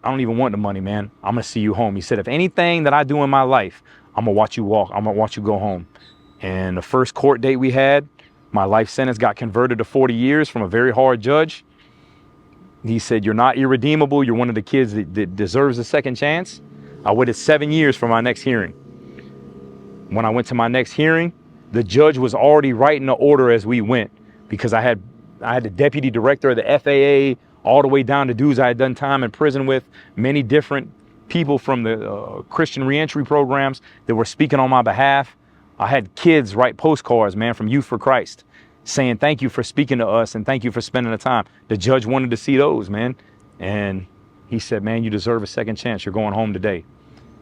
I don't even want the money, man. I'm going to see you home. He said, if anything that I do in my life, I'm going to watch you walk. I'm going to watch you go home. And the first court date we had, my life sentence got converted to 40 years from a very hard judge. He said, you're not irredeemable. You're one of the kids that deserves a second chance. I waited 7 years for my next hearing. When I went to my next hearing, the judge was already writing the order as we went, because I had the deputy director of the FAA, all the way down to dudes I had done time in prison with, many different people from the Christian reentry programs that were speaking on my behalf. I had kids write postcards, man, from Youth for Christ, saying thank you for speaking to us and thank you for spending the time. The judge wanted to see those, man. And he said, man, you deserve a second chance. You're going home today.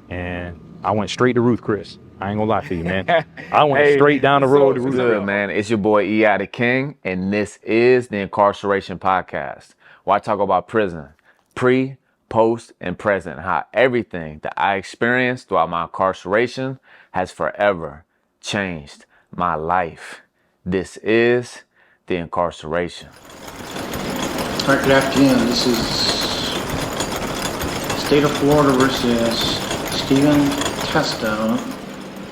And I went straight to Ruth Chris. I ain't gonna lie to you, man. I went straight down the road to Ruth Chris. Man, it's your boy E.I. the King, and this is the Incarceration Podcast, where I talk about prison, pre, post, and present, how everything that I experienced throughout my incarceration has forever changed my life. This is the Incarceration. All right, good afternoon. This is State of Florida versus Stephen Testo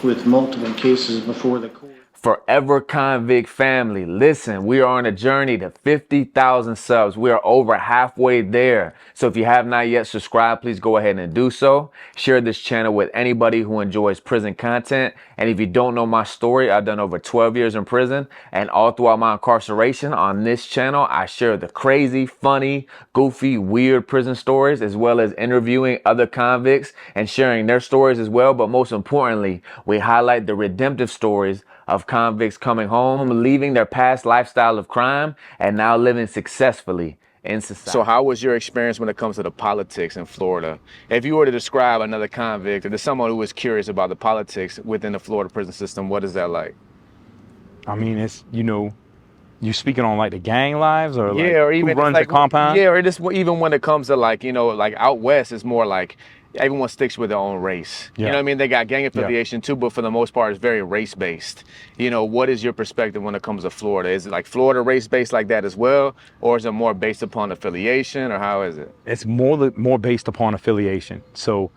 with multiple cases before the court. Forever Convict family, listen, we are on a journey to 50,000 subs. We are over halfway there. So if you have not yet subscribed, please go ahead and do so. Share this channel with anybody who enjoys prison content. And if you don't know my story, I've done over 12 years in prison. And all throughout my incarceration on this channel, I share the crazy, funny, goofy, weird prison stories, as well as interviewing other convicts and sharing their stories as well. But most importantly, we highlight the redemptive stories of convicts coming home, leaving their past lifestyle of crime, and now living successfully in society. So how was your experience when it comes to the politics in Florida? If you were to describe another convict or to someone who was curious about the politics within the Florida prison system, what is that like? I mean, it's, you speaking on like the gang lives, or like or even who runs like, the compound? Yeah, or just even when it comes to like, like out west, it's more like everyone sticks with their own race. Yeah. You know what I mean? They got gang affiliation too, but for the most part, it's very race-based. What is your perspective when it comes to Florida? Is it like Florida race-based like that as well? Or is it more based upon affiliation, or how is it? It's more based upon affiliation. So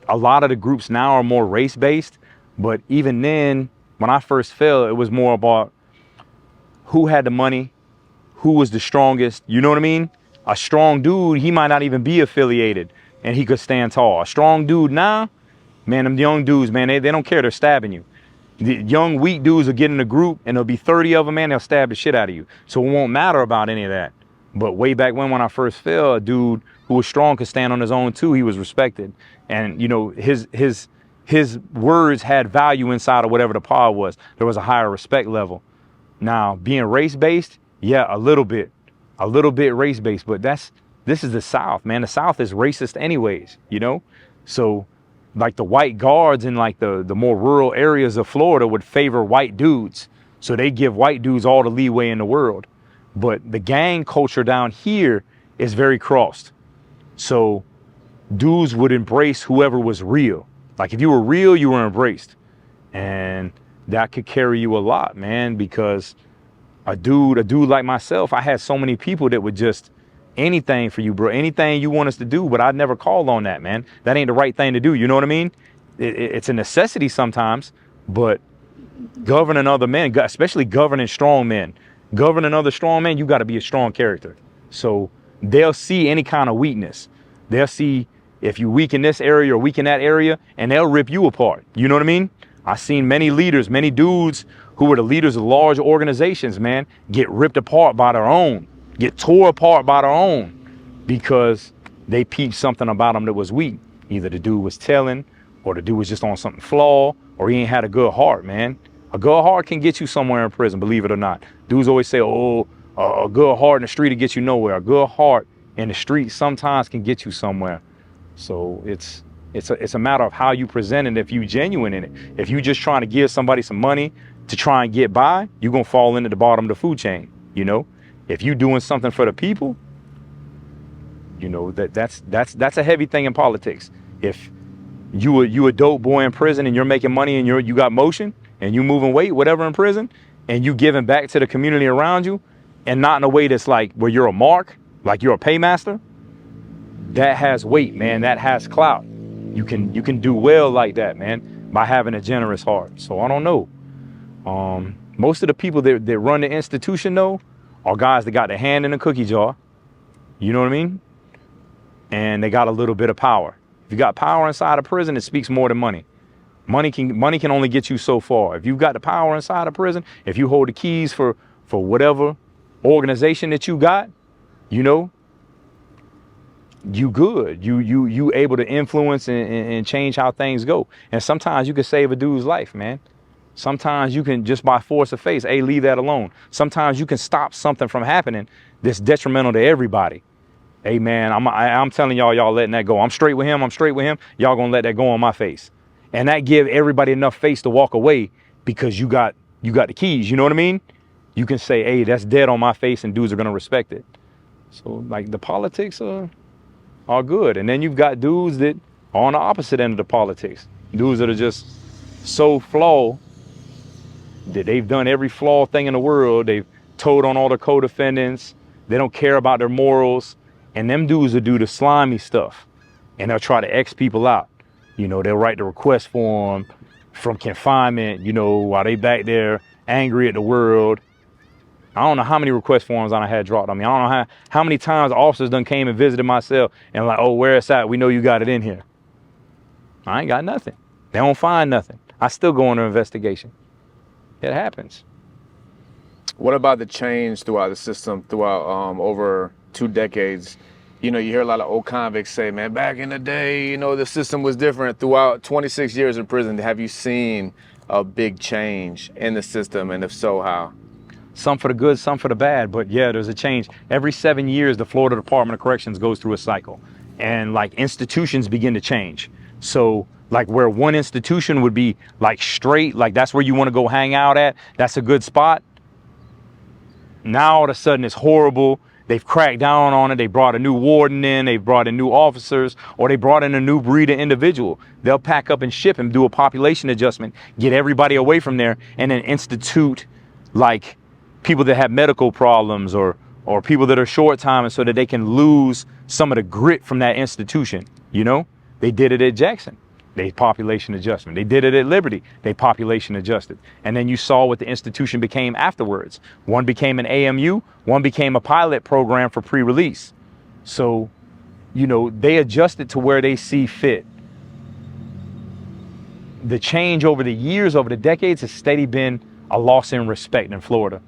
a lot of the groups now are more race-based, but even then, when I first fell, it was more about who had the money, who was the strongest. You know what I mean? A strong dude, he might not even be affiliated, and he could stand tall. A strong dude now, man, them young dudes, man, they don't care. They're stabbing you. The young, weak dudes will get in a group, and there'll be 30 of them, man, they'll stab the shit out of you. So it won't matter about any of that. But way back when I first fell, a dude who was strong could stand on his own too. He was respected. And, his words had value inside of whatever the power was. There was a higher respect level. Now, being race-based, yeah, a little bit race-based, but this is the South, man. The South is racist anyways, So like the white guards in like the more rural areas of Florida would favor white dudes. So they give white dudes all the leeway in the world. But the gang culture down here is very crossed. So dudes would embrace whoever was real. Like if you were real, you were embraced. And that could carry you a lot, man, because a dude like myself, I had so many people that would just anything for you, bro, anything you want us to do, but I'd never called on that, man. That ain't the right thing to do. You know what I mean? It's a necessity sometimes, but governing other men, especially governing strong men, governing other strong men, you got to be a strong character. So they'll see any kind of weakness. They'll see if you weak in this area or weak in that area, and they'll rip you apart. You know what I mean? I've seen many leaders, many dudes who were the leaders of large organizations, man, get ripped apart by their own, get tore apart by their own, because they peeped something about them that was weak. Either the dude was telling, or the dude was just on something flawed, or he ain't had a good heart, man. A good heart can get you somewhere in prison, believe it or not. Dudes always say, a good heart in the street will get you nowhere. A good heart in the street sometimes can get you somewhere. So it's a matter of how you present it, if you genuine in it. If you just trying to give somebody some money to try and get by, you're going to fall into the bottom of the food chain, If you doing something for the people, that's a heavy thing in politics. If you a dope boy in prison and you're making money and you got motion and you moving weight, whatever in prison, and you giving back to the community around you, and not in a way that's like where you're a mark, like you're a paymaster, that has weight, man. That has clout. You can do well like that, man, by having a generous heart. So I don't know. Most of the people that run the institution, though, are guys that got their hand in a cookie jar. You know what I mean? And they got a little bit of power. If you got power inside a prison, it speaks more than money. Money can only get you so far. If you've got the power inside a prison, if you hold the keys for whatever organization that you got, you know, you good. You able to influence and change how things go. And sometimes you can save a dude's life, man. Sometimes you can, just by force of face, hey, leave that alone. Sometimes you can stop something from happening that's detrimental to everybody. Hey, man, I'm telling y'all letting that go. I'm straight with him. Y'all gonna let that go on my face. And that give everybody enough face to walk away because you got the keys. You know what I mean? You can say, hey, that's dead on my face, and dudes are gonna respect it. So like the politics are good. And then you've got dudes that are on the opposite end of the politics. Dudes that are just so flawed that they've done every flawed thing in the world. They've told on all the co-defendants. They don't care about their morals. And them dudes will do the slimy stuff. And they'll try to X people out. You know, they'll write the request form from confinement, you know, while they back there angry at the world. I don't know how many request forms I had dropped on me. I don't know how many times officers done came and visited my cell and like, oh, where it's at? We know you got it in here. I ain't got nothing. They don't find nothing. I still go into investigation. It happens. What about the change throughout the system throughout over 2 decades? You know, you hear a lot of old convicts say, man, back in the day, you know, the system was different. Throughout 26 years in prison, have you seen a big change in the system? And if so, how? Some for the good, some for the bad. But yeah, there's a change. Every 7 years, the Florida Department of Corrections goes through a cycle. And like institutions begin to change. So like where one institution would be like straight, like that's where you want to go hang out at, that's a good spot. Now all of a sudden it's horrible. They've cracked down on it. They brought a new warden in. They brought in new officers, or they brought in a new breed of individual. They'll pack up and ship and do a population adjustment, get everybody away from there, and then institute like people that have medical problems or people that are short timing so that they can lose some of the grit from that institution. You know, they did it at Jackson. They population adjustment. They did it at Liberty. They population adjusted. And then you saw what the institution became afterwards. One became an AMU. One became a pilot program for pre-release. So, you know, they adjusted to where they see fit. The change over the years, over the decades, has steady been a loss in respect in Florida.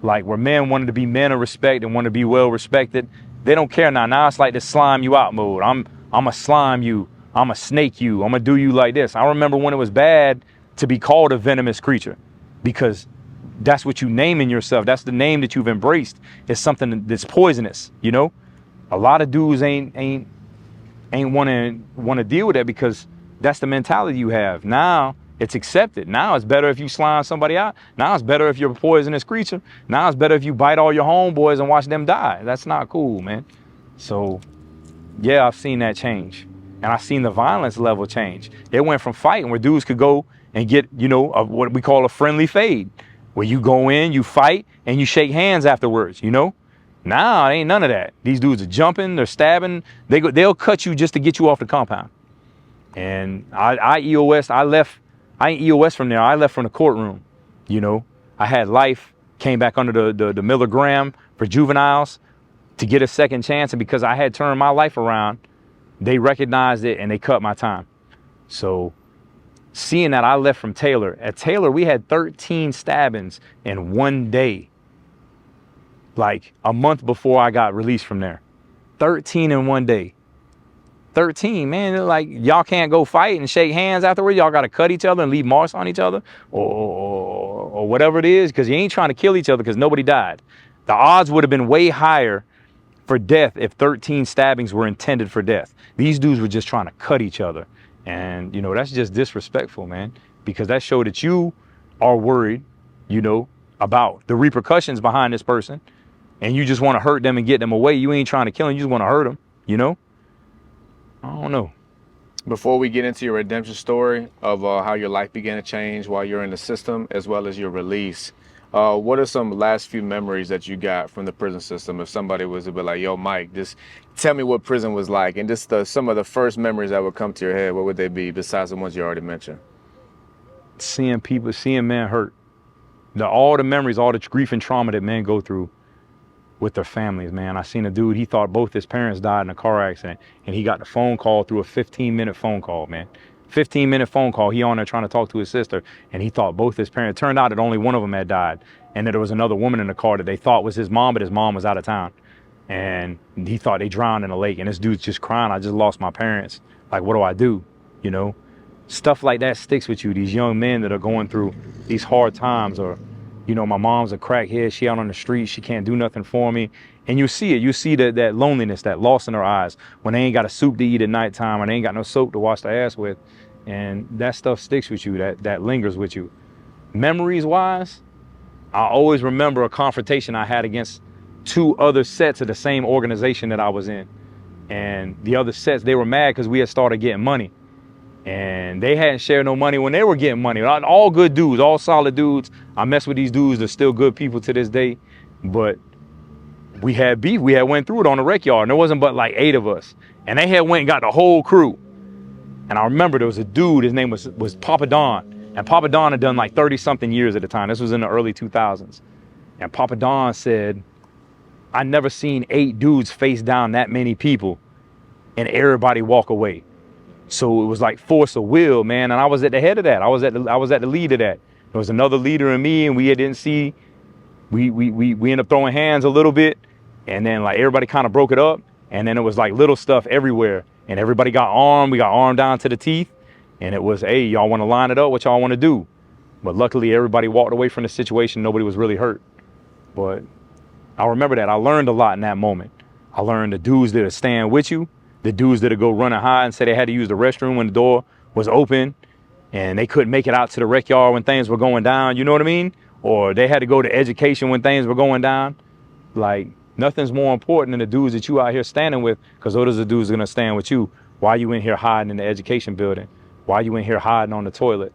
Like where men wanted to be men of respect and wanted to be well respected. They don't care now. Now it's like the slime you out mode. I'm a slime you. I'm a snake you. I'm gonna do you like this. I remember when it was bad to be called a venomous creature, because that's what you name in yourself. That's the name that you've embraced. It's something that's poisonous. You know, a lot of dudes ain't want to deal with that because that's the mentality you have. Now it's accepted. Now it's better if you slime somebody out. Now it's better if you're a poisonous creature. Now it's better if you bite all your homeboys and watch them die. That's not cool, man. So yeah, I've seen that change. And I've seen the violence level change. It went from fighting where dudes could go and get, you know, what we call a friendly fade, where you go in, you fight, and you shake hands afterwards, you know? Now, it ain't none of that. These dudes are jumping, they're stabbing. They'll cut you just to get you off the compound. And I ain't EOS from there. I left from the courtroom, you know? I had life, came back under the Miller Graham for juveniles to get a second chance. And because I had turned my life around, they recognized it and they cut my time. So seeing that, I left from Taylor. At Taylor, we had 13 stabbings in one day, like a month before I got released from there. 13 in one day. 13, man. Like, y'all can't go fight and shake hands afterwards. Y'all got to cut each other and leave marks on each other or whatever it is, because you ain't trying to kill each other because nobody died. The odds would have been way higher for death if 13 stabbings were intended for death. These dudes were just trying to cut each other. And, you know, that's just disrespectful, man, because that showed that you are worried, you know, about the repercussions behind this person. And you just want to hurt them and get them away. You ain't trying to kill them. You just want to hurt them, you know? I don't know. Before we get into your redemption story of how your life began to change while you're in the system, as well as your release, What are some last few memories that you got from the prison system? If somebody was to be like, yo, Mike, just tell me what prison was like, and just some of the first memories that would come to your head, what would they be besides the ones you already mentioned? Seeing people, seeing men hurt. All the memories, all the grief and trauma that men go through with their families, man. I seen a dude, he thought both his parents died in a car accident, and he got the phone call through a 15-minute phone call, man. 15-minute phone call. He on there trying to talk to his sister, and he thought both his parents. Turned out that only one of them had died, and that there was another woman in the car that they thought was his mom, but his mom was out of town, and he thought they drowned in a lake. And this dude's just crying, I just lost my parents. Like, what do I do? You know, stuff like that sticks with you. These young men that are going through these hard times, or, you know, my mom's a crackhead. She out on the street. She can't do nothing for me. And you see it. You see that loneliness, that loss in her eyes when they ain't got a soup to eat at nighttime, and they ain't got no soap to wash their ass with. And that stuff sticks with you. That lingers with you. Memories wise, I always remember a confrontation I had against 2 other sets of the same organization that I was in. And the other sets, they were mad because we had started getting money. And they hadn't shared no money when they were getting money. All good dudes, all solid dudes. I mess with these dudes. They're still good people to this day. But we had beef. We had went through it on the rec yard. And there wasn't but like 8 of us. And they had went and got the whole crew. And I remember there was a dude, his name was Papa Don. And Papa Don had done like 30-something years at the time. This was in the early 2000s. And Papa Don said, I never seen 8 dudes face down that many people and everybody walk away. So it was like force of will, man. And I was at the head of that. I was at the lead of that. There was another leader in me, and we didn't see. We ended up throwing hands a little bit, and then like everybody kind of broke it up, and then it was like little stuff everywhere, and everybody got armed. We got armed down to the teeth, and it was, hey, y'all want to line it up? What y'all want to do? But luckily, everybody walked away from the situation. Nobody was really hurt. But I remember that. I learned a lot in that moment. I learned the dudes that are staying with you. The dudes that go running high and say they had to use the restroom when the door was open and they couldn't make it out to the rec yard when things were going down, you know what I mean? Or they had to go to education when things were going down. Like, nothing's more important than the dudes that you out here standing with, because those are the dudes that are gonna stand with you. Why you in here hiding in the education building? Why you in here hiding on the toilet?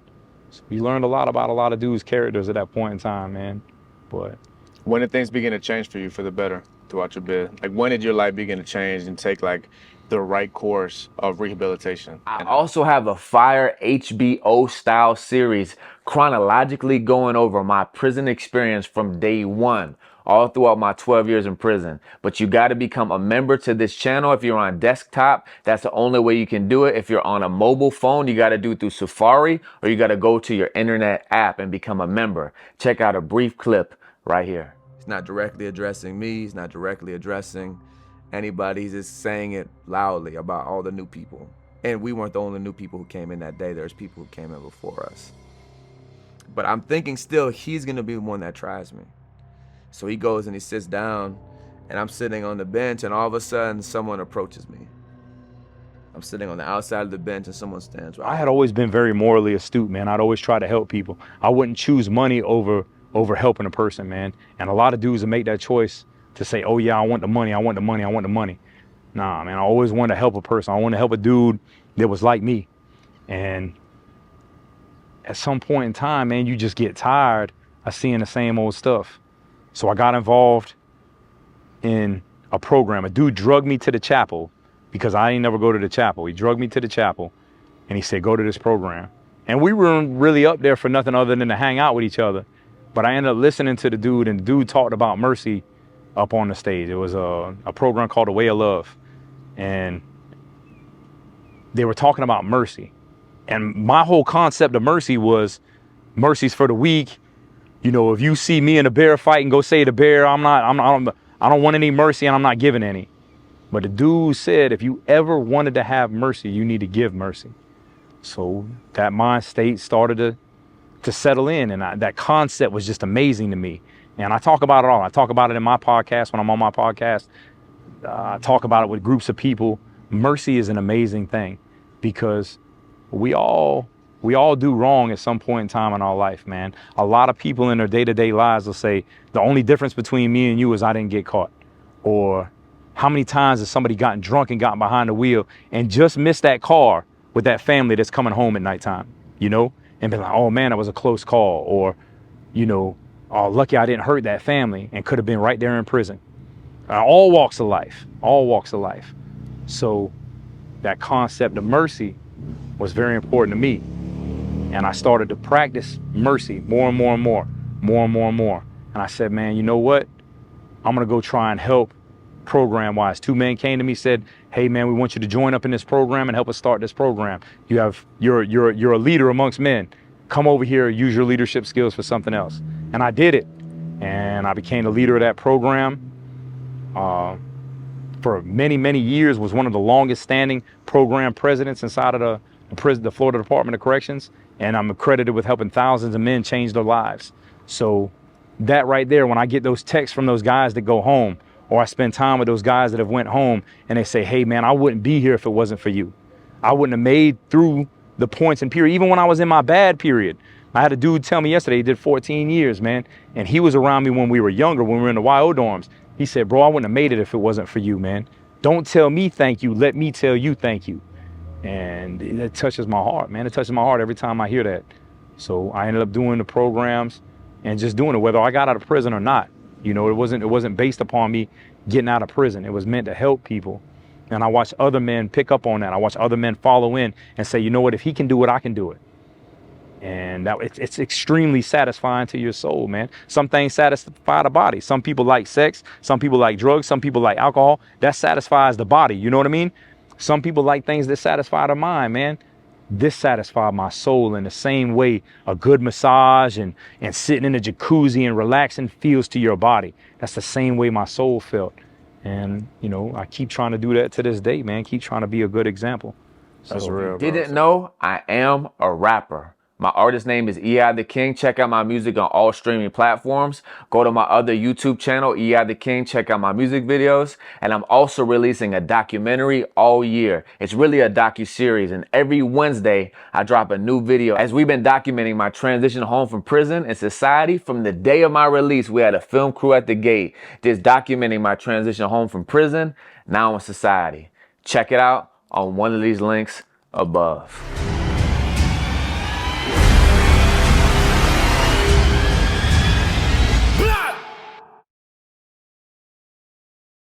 So we learned a lot about a lot of dudes' characters at that point in time, man. But when did things begin to change for you for the better throughout your bid? Like, when did your life begin to change and take like the right course of rehabilitation? I also have a fire HBO style series chronologically going over my prison experience from day 1 all throughout my 12 years in prison. But you got to become a member to this channel. If you're on desktop, that's the only way you can do it. If you're on a mobile phone, you got to do it through Safari, or you got to go to your internet app and become a member. Check out a brief clip right here. He's not directly addressing me. He's not directly addressing anybody. He's just saying it loudly about all the new people. And we weren't the only new people who came in that day. There's people who came in before us. But I'm thinking still he's gonna be the one that tries me. So he goes and he sits down, and I'm sitting on the bench, and all of a sudden someone approaches me. I'm sitting on the outside of the bench and someone stands right. I had always been very morally astute, man. I'd always try to help people. I wouldn't choose money over helping a person, man. And a lot of dudes would make that choice to say, oh yeah, I want the money, I want the money, I want the money. Nah, man, I always wanted to help a person. I wanted to help a dude that was like me. And at some point in time, man, you just get tired of seeing the same old stuff. So I got involved in a program. A dude drugged me to the chapel because I ain't never go to the chapel. He drugged me to the chapel and he said, go to this program. And we weren't really up there for nothing other than to hang out with each other. But I ended up listening to the dude, and the dude talked about mercy up on the stage. It was a program called The Way of Love. And they were talking about mercy. And my whole concept of mercy was mercy's for the weak. You know, if you see me in a bear fight and go say to bear, I don't want any mercy and I'm not giving any. But the dude said, if you ever wanted to have mercy, you need to give mercy. So that mind state started to settle in, and that concept was just amazing to me. And I talk about it all. I talk about it in my podcast when I'm on my podcast. I talk about it with groups of people. Mercy is an amazing thing, because we all do wrong at some point in time in our life, man. A lot of people in their day-to-day lives will say, the only difference between me and you is I didn't get caught. Or how many times has somebody gotten drunk and gotten behind the wheel and just missed that car with that family that's coming home at nighttime, you know? And been like, oh man, that was a close call. Or, you know, Oh, lucky I didn't hurt that family and could have been right there in prison. All walks of life, all walks of life. So that concept of mercy was very important to me. And I started to practice mercy more and more and more, more and more and more. And I said, man, you know what? I'm gonna go try and help program-wise. 2 men came to me, said, hey man, we want you to join up in this program and help us start this program. You're a leader amongst men. Come over here, use your leadership skills for something else. And I did it. And I became the leader of that program. For many, many years, was one of the longest standing program presidents inside of the Florida Department of Corrections. And I'm accredited with helping thousands of men change their lives. So that right there, when I get those texts from those guys that go home, or I spend time with those guys that have went home and they say, hey man, I wouldn't be here if it wasn't for you. I wouldn't have made through the points and period. Even when I was in my bad period, I had a dude tell me yesterday, he did 14 years, man. And he was around me when we were younger, when we were in the YO dorms. He said, bro, I wouldn't have made it if it wasn't for you, man. Don't tell me thank you. Let me tell you thank you. And it touches my heart, man. It touches my heart every time I hear that. So I ended up doing the programs and just doing it, whether I got out of prison or not. You know, it wasn't based upon me getting out of prison. It was meant to help people. And I watched other men pick up on that. I watched other men follow in and say, you know what, if he can do it, I can do it. And it's extremely satisfying to your soul, man. Some things satisfy the body. Some people like sex. Some people like drugs. Some people like alcohol. That satisfies the body. You know what I mean? Some people like things that satisfy the mind, man. This satisfied my soul in the same way a good massage and sitting in a jacuzzi and relaxing feels to your body. That's the same way my soul felt. And, you know, I keep trying to do that to this day, man. Keep trying to be a good example. That's So, real, bro. Didn't know I am a rapper. My artist name is EI the King. Check out my music on all streaming platforms. Go to my other YouTube channel, EI the King. Check out my music videos. And I'm also releasing a documentary all year. It's really a docu-series. And every Wednesday, I drop a new video. As we've been documenting my transition home from prison and society, from the day of my release, we had a film crew at the gate just documenting my transition home from prison, now in society. Check it out on one of these links above.